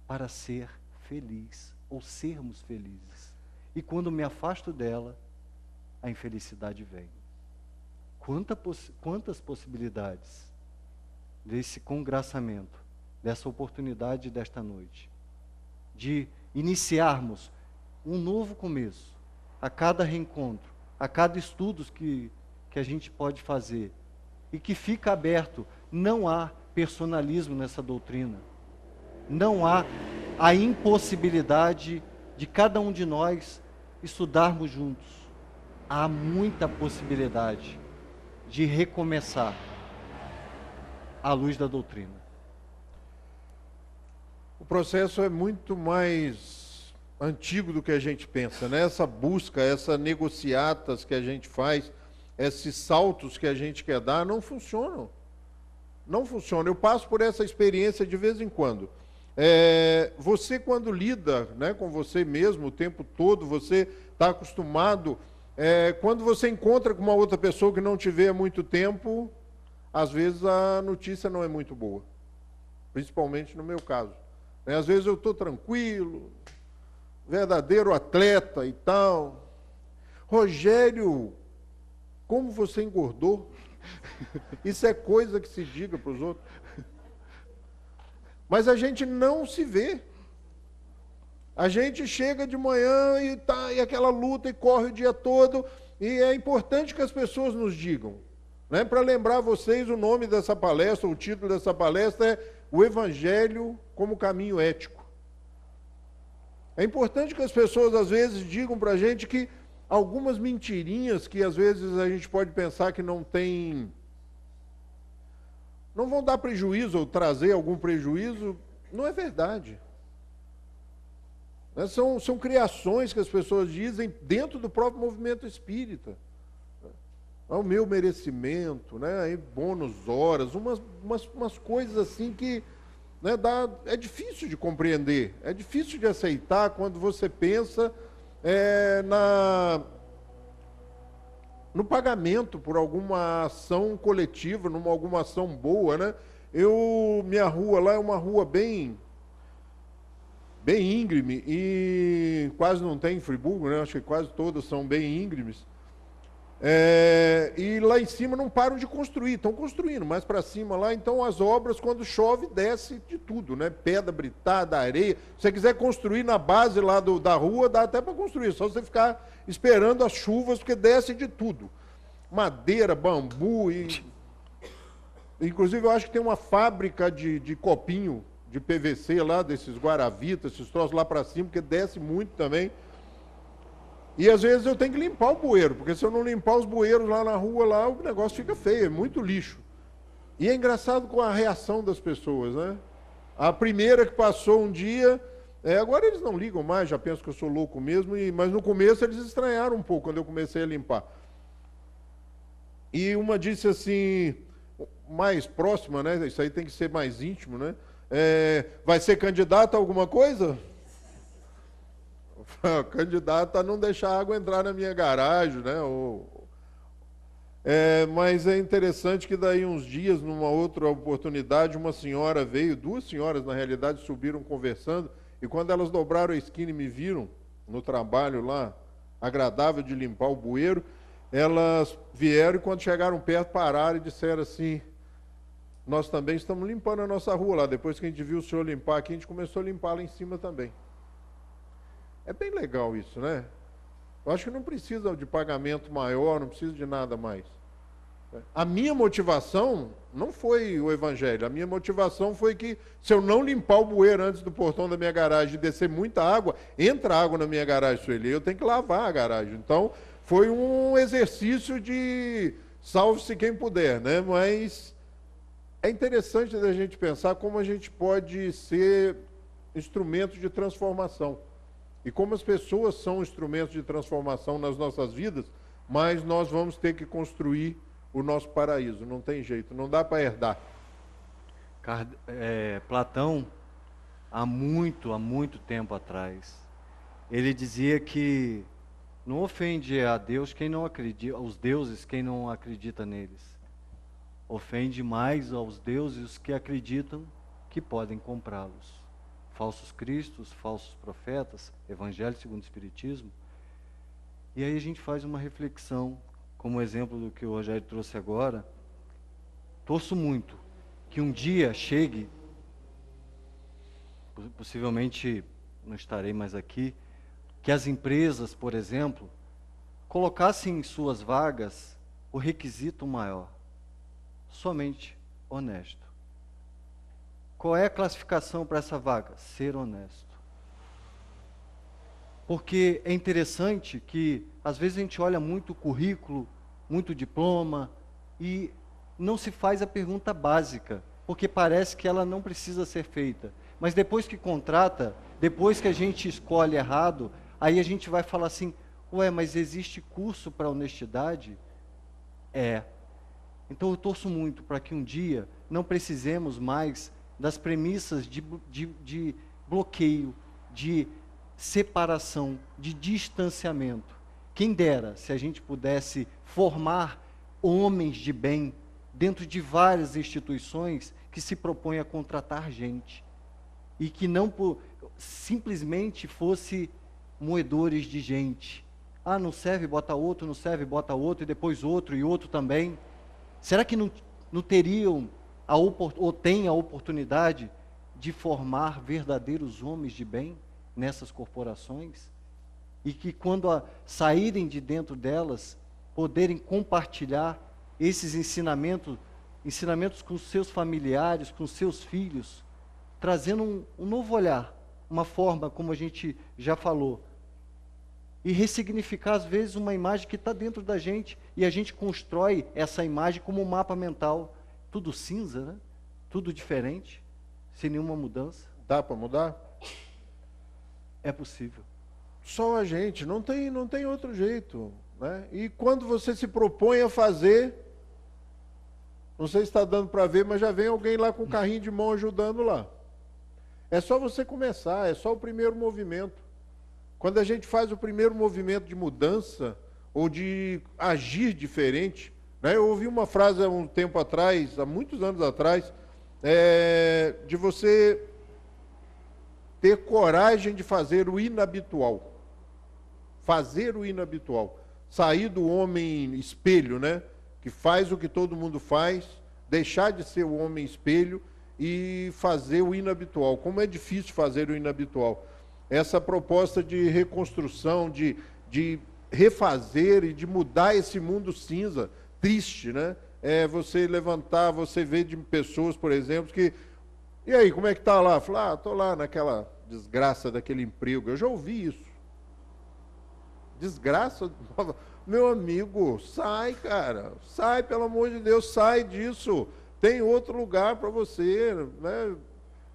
para ser feliz, ou sermos felizes. E quando me afasto dela, a infelicidade vem. Quantas possibilidades desse congraçamento, dessa oportunidade desta noite, de iniciarmos um novo começo, a cada reencontro, a cada estudo que a gente pode fazer, e que fica aberto. Não há personalismo nessa doutrina, não há a impossibilidade de cada um de nós estudarmos juntos. Há muita possibilidade de recomeçar à luz da doutrina. O processo é muito mais antigo do que a gente pensa, né? Essa busca, essa negociatas que a gente faz, esses saltos que a gente quer dar, não funcionam. Não funciona. Eu passo por essa experiência de vez em quando. Você, quando lida, né, com você mesmo o tempo todo, você está acostumado. Quando você encontra com uma outra pessoa que não te vê há muito tempo, às vezes a notícia não é muito boa. Principalmente no meu caso. Às vezes eu estou tranquilo, verdadeiro atleta e tal. Rogério, como você engordou? Isso é coisa que se diga para os outros. Mas a gente não se vê. A gente chega de manhã e tá e aquela luta e corre o dia todo. E é importante que as pessoas nos digam. Né? Para lembrar vocês, o nome dessa palestra, o título dessa palestra é O Evangelho como Caminho Ético. É importante que as pessoas às vezes digam para a gente que algumas mentirinhas que às vezes a gente pode pensar que não vão dar prejuízo ou trazer algum prejuízo, não é verdade. São criações que as pessoas dizem dentro do próprio movimento espírita. O meu merecimento, né? Bônus horas, umas coisas assim que, né, é difícil de compreender, é difícil de aceitar quando você pensa no pagamento por alguma ação coletiva, alguma ação boa, né? Minha rua lá é uma rua bem íngreme e quase não tem em Friburgo, né? Acho que quase todas são bem íngremes. E lá em cima não param de construir, estão construindo mais para cima lá, então as obras, quando chove, desce de tudo, né? Pedra britada, areia. Se você quiser construir na base lá da rua, dá até para construir, só você ficar esperando as chuvas, porque desce de tudo. Madeira, bambu, inclusive eu acho que tem uma fábrica de copinho de PVC lá, desses guaravitas, esses troços lá para cima, porque desce muito também. E às vezes eu tenho que limpar o bueiro, porque se eu não limpar os bueiros lá na rua, lá, o negócio fica feio, é muito lixo. E é engraçado com a reação das pessoas, né? A primeira que passou um dia, agora eles não ligam mais, já pensam que eu sou louco mesmo, mas no começo eles estranharam um pouco quando eu comecei a limpar. E uma disse assim, mais próxima, né? Isso aí tem que ser mais íntimo, né? Vai ser candidata a alguma coisa? Candidato a não deixar a água entrar na minha garagem, né? Mas é interessante que daí uns dias, numa outra oportunidade, uma senhora veio, duas senhoras na realidade subiram conversando, e quando elas dobraram a esquina e me viram no trabalho lá, agradável de limpar o bueiro, elas vieram e quando chegaram perto pararam e disseram assim, nós também estamos limpando a nossa rua lá, depois que a gente viu o senhor limpar aqui, a gente começou a limpar lá em cima também. É bem legal isso, né? Eu acho que não precisa de pagamento maior, não precisa de nada mais. A minha motivação não foi o evangelho, a minha motivação foi que se eu não limpar o bueiro antes do portão da minha garagem e descer muita água, entra água na minha garagem, Sueli, eu tenho que lavar a garagem. Então, foi um exercício de salve-se quem puder, né? Mas é interessante a gente pensar como a gente pode ser instrumento de transformação. E como as pessoas são instrumentos de transformação nas nossas vidas, mas nós vamos ter que construir o nosso paraíso, não tem jeito, não dá para herdar. Platão, há muito tempo atrás, ele dizia que não ofende a Deus quem não acredita, aos deuses quem não acredita neles. Ofende mais aos deuses que acreditam que podem comprá-los. Falsos cristos, falsos profetas, evangelho segundo o Espiritismo. E aí a gente faz uma reflexão, como o exemplo do que o Rogério trouxe agora. Torço muito que um dia chegue, possivelmente não estarei mais aqui, que as empresas, por exemplo, colocassem em suas vagas o requisito maior: somente honesto. Qual é a classificação para essa vaga? Ser honesto. Porque é interessante que, às vezes, a gente olha muito o currículo, muito diploma, e não se faz a pergunta básica, porque parece que ela não precisa ser feita. Mas depois que contrata, depois que a gente escolhe errado, aí a gente vai falar assim: ué, mas existe curso para honestidade? Então eu torço muito para que um dia não precisemos mais das premissas de bloqueio, de separação, de distanciamento. Quem dera se a gente pudesse formar homens de bem dentro de várias instituições que se propõem a contratar gente e que não simplesmente fosse moedores de gente. Ah, não serve, bota outro, não serve, bota outro, e depois outro, e outro também. Será que não teriam ou têm a oportunidade de formar verdadeiros homens de bem nessas corporações? E que quando saírem de dentro delas, poderem compartilhar esses ensinamentos com seus familiares, com seus filhos, trazendo um novo olhar, uma forma, como a gente já falou, e ressignificar, às vezes, uma imagem que está dentro da gente, e a gente constrói essa imagem como um mapa mental, tudo cinza, né? Tudo diferente, sem nenhuma mudança. Dá para mudar? É possível. Só a gente, não tem outro jeito, né? E quando você se propõe a fazer, não sei se está dando para ver, mas já vem alguém lá com o carrinho de mão ajudando lá. É só você começar, é só o primeiro movimento. Quando a gente faz o primeiro movimento de mudança, ou de agir diferente, né? Eu ouvi uma frase há um tempo atrás, há muitos anos atrás, de você ter coragem de fazer o inabitual. Fazer o inabitual. Sair do homem espelho, né? Que faz o que todo mundo faz, deixar de ser o homem espelho e fazer o inabitual. Como é difícil fazer o inabitual. Essa proposta de reconstrução, de refazer e de mudar esse mundo cinza, triste, né? É você levantar, você vê de pessoas, por exemplo, que... E aí, como é que tá lá? Fala, estou lá naquela desgraça daquele emprego. Eu já ouvi isso. Desgraça? Meu amigo, sai, cara. Sai, pelo amor de Deus, sai disso. Tem outro lugar para você, né?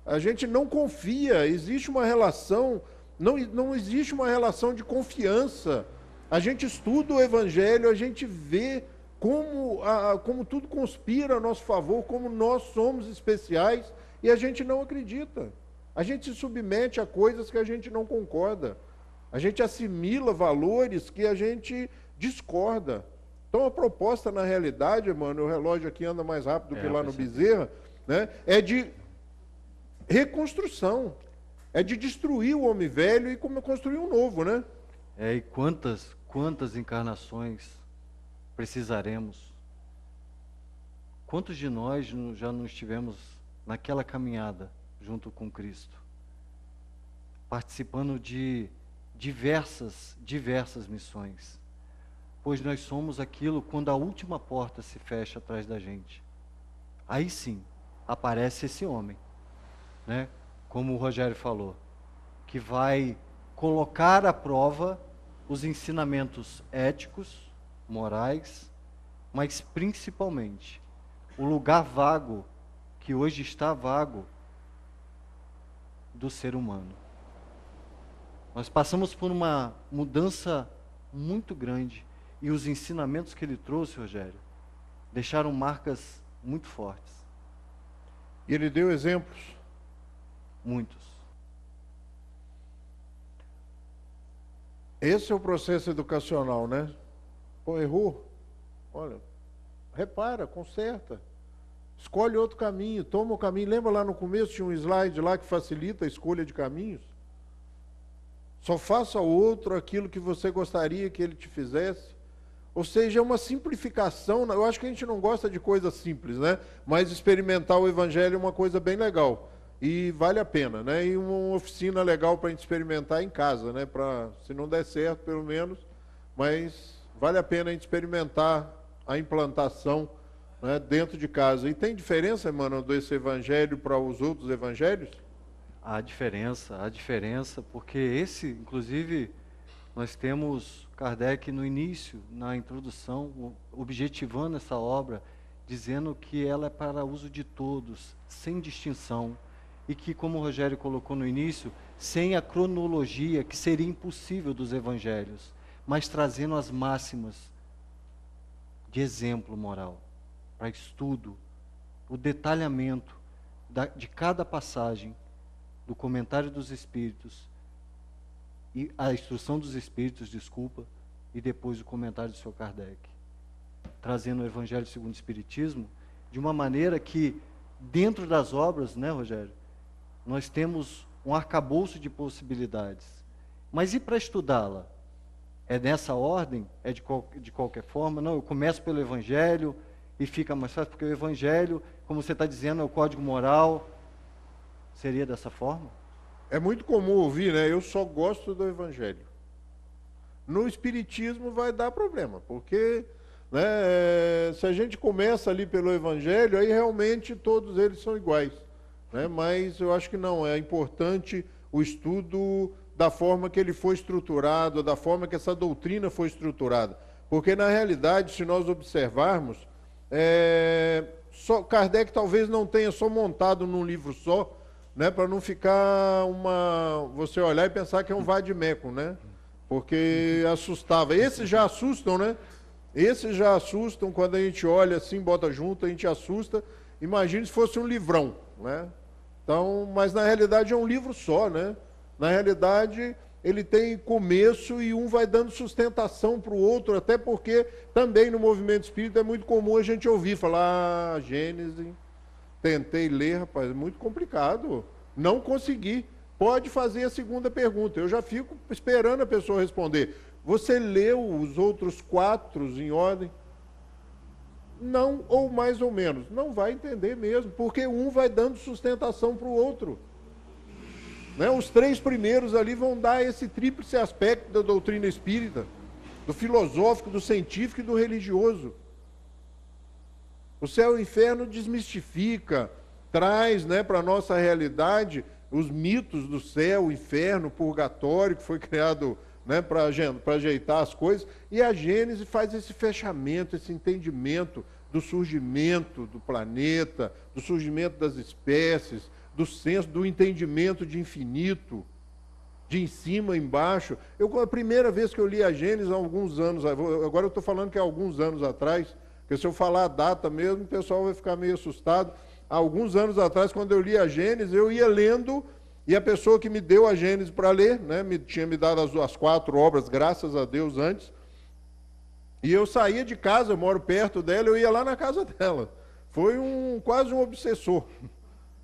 A gente não confia, existe uma relação, não existe uma relação de confiança. A gente estuda o Evangelho, a gente vê como tudo conspira a nosso favor, como nós somos especiais, e a gente não acredita. A gente se submete a coisas que a gente não concorda. A gente assimila valores que a gente discorda. Então a proposta, na realidade, mano, o relógio aqui anda mais rápido que lá no Bezerra, né, é de reconstrução, é de destruir o homem velho e construir um novo, né? E quantas encarnações precisaremos? Quantos de nós já não estivemos naquela caminhada junto com Cristo, participando de diversas missões? Pois nós somos aquilo quando a última porta se fecha atrás da gente. Aí sim, aparece esse homem, né? Como o Rogério falou, que vai colocar à prova os ensinamentos éticos, morais, mas principalmente o lugar vago, que hoje está vago, do ser humano. Nós passamos por uma mudança muito grande, e os ensinamentos que ele trouxe, Rogério, deixaram marcas muito fortes. E ele deu exemplos. Muitos. Esse é o processo educacional, né? Pô, errou? Olha, repara, conserta. Escolhe outro caminho, toma o caminho. Lembra lá no começo, tinha um slide lá que facilita a escolha de caminhos? Só faça ao outro aquilo que você gostaria que ele te fizesse. Ou seja, é uma simplificação. Eu acho que a gente não gosta de coisas simples, né? Mas experimentar o Evangelho é uma coisa bem legal. E vale a pena, né? E uma oficina legal para a gente experimentar em casa, né? Se não der certo, pelo menos. Mas vale a pena a gente experimentar a implantação, né, dentro de casa. E tem diferença, mano, desse Evangelho para os outros Evangelhos? Há diferença, porque esse, inclusive, nós temos Kardec no início, na introdução, objetivando essa obra, dizendo que ela é para uso de todos, sem distinção, e que, como o Rogério colocou no início, sem a cronologia, que seria impossível dos evangelhos, mas trazendo as máximas de exemplo moral, para estudo, o detalhamento de cada passagem, do comentário dos Espíritos, e a instrução dos Espíritos, desculpa, e depois o comentário do Sr. Kardec, trazendo o Evangelho segundo o Espiritismo, de uma maneira que, dentro das obras, né, Rogério, nós temos um arcabouço de possibilidades. Mas e para estudá-la? É nessa ordem? É de qualquer forma? Não, eu começo pelo Evangelho e fica mais fácil, porque o Evangelho, como você está dizendo, é o código moral. Seria dessa forma? É muito comum ouvir, né? Eu só gosto do Evangelho. No Espiritismo vai dar problema, porque, né, se a gente começa ali pelo Evangelho, aí realmente todos eles são iguais, né? Mas eu acho que não, é importante o estudo da forma que ele foi estruturado, da forma que essa doutrina foi estruturada. Porque, na realidade, se nós observarmos, Kardec talvez não tenha só montado num livro só, né, para não ficar você olhar e pensar que é um vade-mecum, né? Porque assustava. Esses já assustam, né? Esses já assustam, quando a gente olha assim, bota junto, a gente assusta. Imagine se fosse um livrão, né? Então, mas na realidade é um livro só, né? Na realidade, ele tem começo e um vai dando sustentação para o outro, até porque também no movimento espírita é muito comum a gente ouvir falar, Gênesis, tentei ler, rapaz, é muito complicado, não consegui. Pode fazer a segunda pergunta, eu já fico esperando a pessoa responder. Você leu os outros 4 em ordem? Não, ou mais ou menos. Não vai entender mesmo, porque um vai dando sustentação para o outro. Né? Os 3 primeiros ali vão dar esse tríplice aspecto da doutrina espírita, do filosófico, do científico e do religioso. O céu e o inferno desmistifica, traz, né, para a nossa realidade os mitos do céu, inferno, purgatório, que foi criado, né, para ajeitar as coisas, e a Gênese faz esse fechamento, esse entendimento do surgimento do planeta, do surgimento das espécies, do senso, do entendimento de infinito, de em cima, embaixo. A primeira vez que eu li a Gênese, há alguns anos, agora eu estou falando que há alguns anos atrás, porque se eu falar a data mesmo, o pessoal vai ficar meio assustado. Há alguns anos atrás, quando eu li a Gênesis, eu ia lendo, e a pessoa que me deu a Gênesis para ler, né, tinha me dado as 4 obras, graças a Deus, antes, e eu saía de casa, eu moro perto dela, eu ia lá na casa dela. Foi quase um obsessor.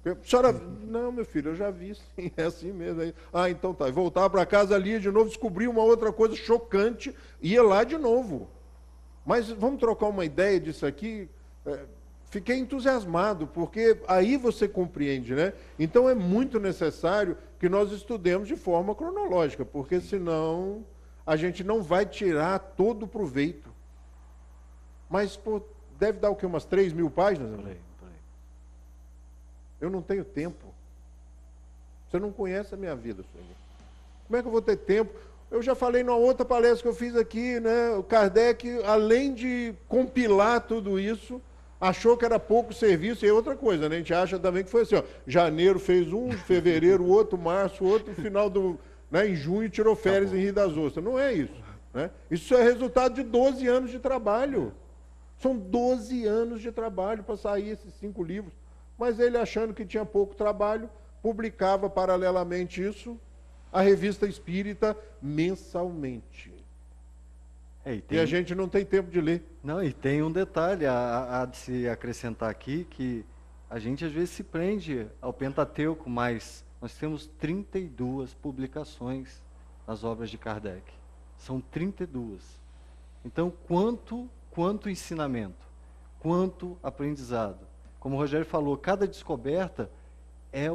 A senhora, não, meu filho, eu já vi, sim, é assim mesmo. Aí, então tá. Voltava para casa, lia de novo, descobria uma outra coisa chocante, ia lá de novo. Mas vamos trocar uma ideia disso aqui? Fiquei entusiasmado, porque aí você compreende, né? Então é muito necessário que nós estudemos de forma cronológica, porque senão a gente não vai tirar todo o proveito. Mas, pô, deve dar o quê? Umas 3.000 páginas? Por aí. Eu não tenho tempo. Você não conhece a minha vida, senhor. Como é que eu vou ter tempo? Eu já falei numa outra palestra que eu fiz aqui, né? O Kardec, além de compilar tudo isso, achou que era pouco serviço, e é outra coisa, né? A gente acha também que foi assim, ó, janeiro fez um, fevereiro outro, março outro, final né, em junho tirou férias em Rio das Ostras. Não é isso, né? Isso é resultado de 12 anos de trabalho. São 12 anos de trabalho para sair esses 5 livros. Mas ele, achando que tinha pouco trabalho, publicava paralelamente isso. a Revista Espírita mensalmente. E a gente não tem tempo de ler. Não, e tem um detalhe a de se acrescentar aqui, que a gente às vezes se prende ao Pentateuco, mas nós temos 32 publicações nas obras de Kardec. São 32. Então, quanto ensinamento, quanto aprendizado. Como o Rogério falou, cada descoberta é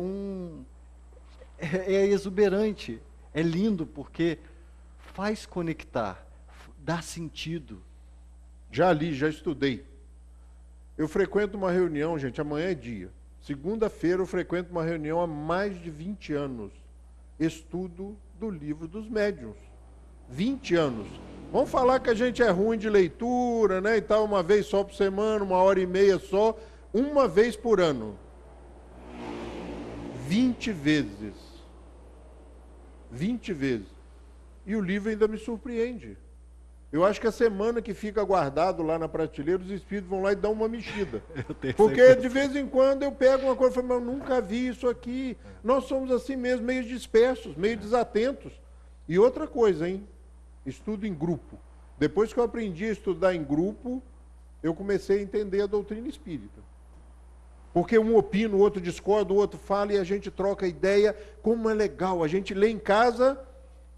exuberante, é lindo, porque faz conectar, dá sentido. Já li, já estudei. Eu frequento uma reunião, gente, amanhã é dia. Segunda-feira eu frequento uma reunião há mais de 20 anos. Estudo do Livro dos Médiuns. 20 anos. Vamos falar que a gente é ruim de leitura, né, e tal, uma vez só por semana, 1h30 só, uma vez por ano. 20 vezes. 20 vezes. E o livro ainda me surpreende. Eu acho que a semana que fica guardado lá na prateleira, os espíritos vão lá e dão uma mexida. Porque de vez em quando eu pego uma coisa e falo, mas eu nunca vi isso aqui. Nós somos assim mesmo, meio dispersos, meio desatentos. E outra coisa, hein? Estudo em grupo. Depois que eu aprendi a estudar em grupo, eu comecei a entender a doutrina espírita. Porque um opina, o outro discorda, o outro fala e a gente troca ideia. Como é legal, a gente lê em casa,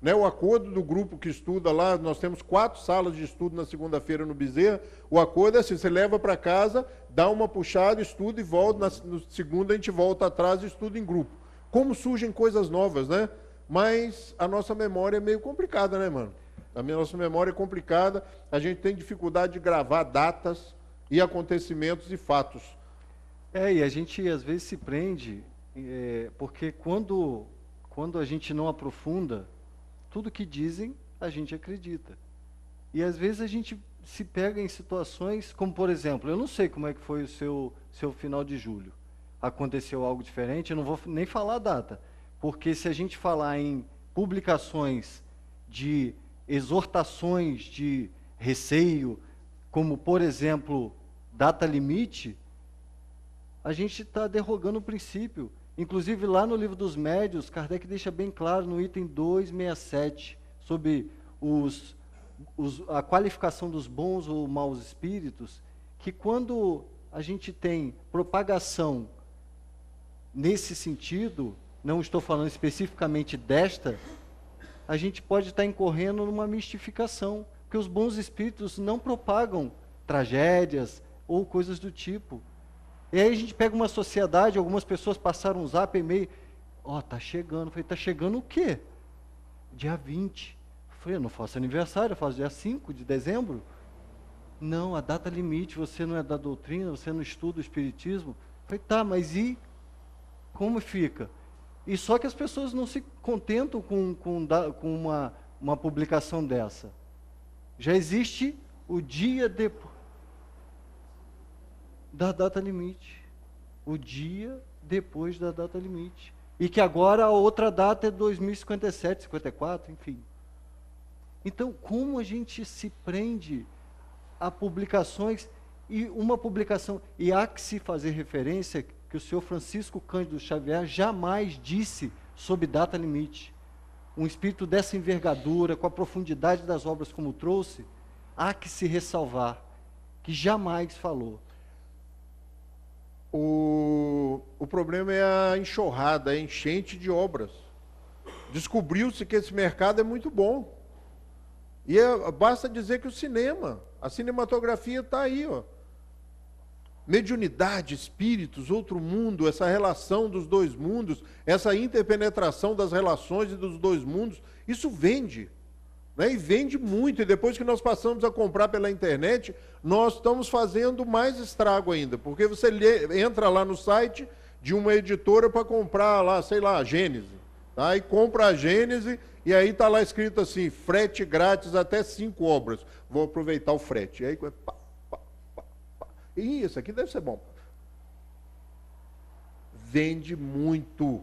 né, o acordo do grupo que estuda lá, nós temos 4 salas de estudo na segunda-feira no Bezerra. O acordo é assim, você leva para casa, dá uma puxada, estuda e volta. No segunda a gente volta atrás e estuda em grupo. Como surgem coisas novas, né? Mas a nossa memória é meio complicada, né, mano? A nossa memória é complicada, a gente tem dificuldade de gravar datas e acontecimentos e fatos. E a gente às vezes se prende, porque quando a gente não aprofunda, tudo que dizem, a gente acredita. E às vezes a gente se pega em situações, como por exemplo, eu não sei como é que foi o seu final de julho. Aconteceu algo diferente, eu não vou nem falar a data, porque se a gente falar em publicações de exortações de receio, como por exemplo, data limite, a gente está derrogando o princípio. Inclusive, lá no Livro dos Médiuns, Kardec deixa bem claro no item 267, sobre a qualificação dos bons ou maus espíritos, que quando a gente tem propagação nesse sentido, não estou falando especificamente desta, a gente pode estar incorrendo numa mistificação, porque os bons espíritos não propagam tragédias ou coisas do tipo. E aí a gente pega uma sociedade, algumas pessoas passaram um zap, e-mail, tá chegando. Eu falei, tá chegando o quê? Dia 20. Eu falei, eu não faço aniversário, eu faço dia 5 de dezembro. Não, a data limite, você não é da doutrina, você não estuda o espiritismo. Eu falei, tá, mas e como fica? E só que as pessoas não se contentam com uma publicação dessa. Já existe o dia depois da data limite. O dia depois da data limite. E que agora a outra data é 2057, 54, enfim. Então, como a gente se prende a publicações, e uma publicação, e há que se fazer referência que o senhor Francisco Cândido Xavier jamais disse sob data limite. Um espírito dessa envergadura, com a profundidade das obras como trouxe, há que se ressalvar, que jamais falou. O problema é a enxurrada, a enchente de obras. Descobriu-se que esse mercado é muito bom. E basta dizer que a cinematografia está aí, ó. Mediunidade, espíritos, outro mundo, essa relação dos dois mundos, essa interpenetração das relações e dos dois mundos, isso vende. Né? E vende muito, e depois que nós passamos a comprar pela internet, nós estamos fazendo mais estrago ainda, porque você entra lá no site de uma editora para comprar lá, sei lá, a Gênese, tá? E compra a Gênese, e aí está lá escrito assim, frete grátis até 5 obras, vou aproveitar o frete, e aí, isso aqui deve ser bom. Vende muito.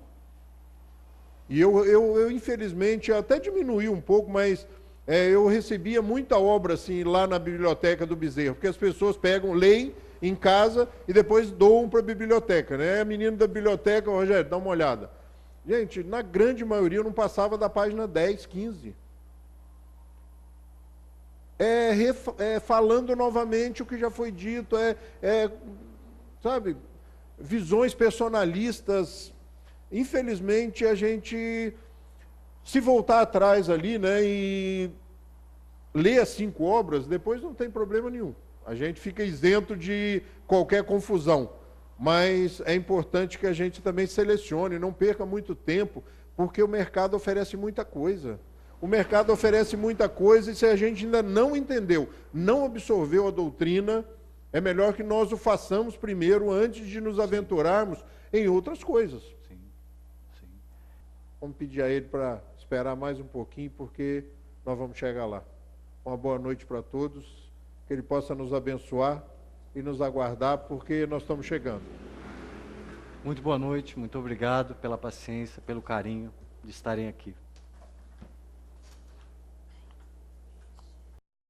E eu infelizmente, até diminui um pouco, mas eu recebia muita obra assim lá na biblioteca do Bezerra, porque as pessoas pegam, leem em casa e depois doam para a biblioteca, né? A menina da biblioteca, Rogério, dá uma olhada. Gente, na grande maioria não passava da página 10, 15. Falando novamente o que já foi dito, sabe, visões personalistas. Infelizmente, a gente, se voltar atrás ali, né, e ler as 5 obras, depois não tem problema nenhum. A gente fica isento de qualquer confusão. Mas é importante que a gente também selecione, não perca muito tempo, porque o mercado oferece muita coisa. O mercado oferece muita coisa e se a gente ainda não entendeu, não absorveu a doutrina, é melhor que nós o façamos primeiro antes de nos aventurarmos em outras coisas. Sim, sim. Vamos pedir a ele para esperar mais um pouquinho, porque nós vamos chegar lá. Uma boa noite para todos, que ele possa nos abençoar e nos aguardar, porque nós estamos chegando. Muito boa noite, muito obrigado pela paciência, pelo carinho de estarem aqui.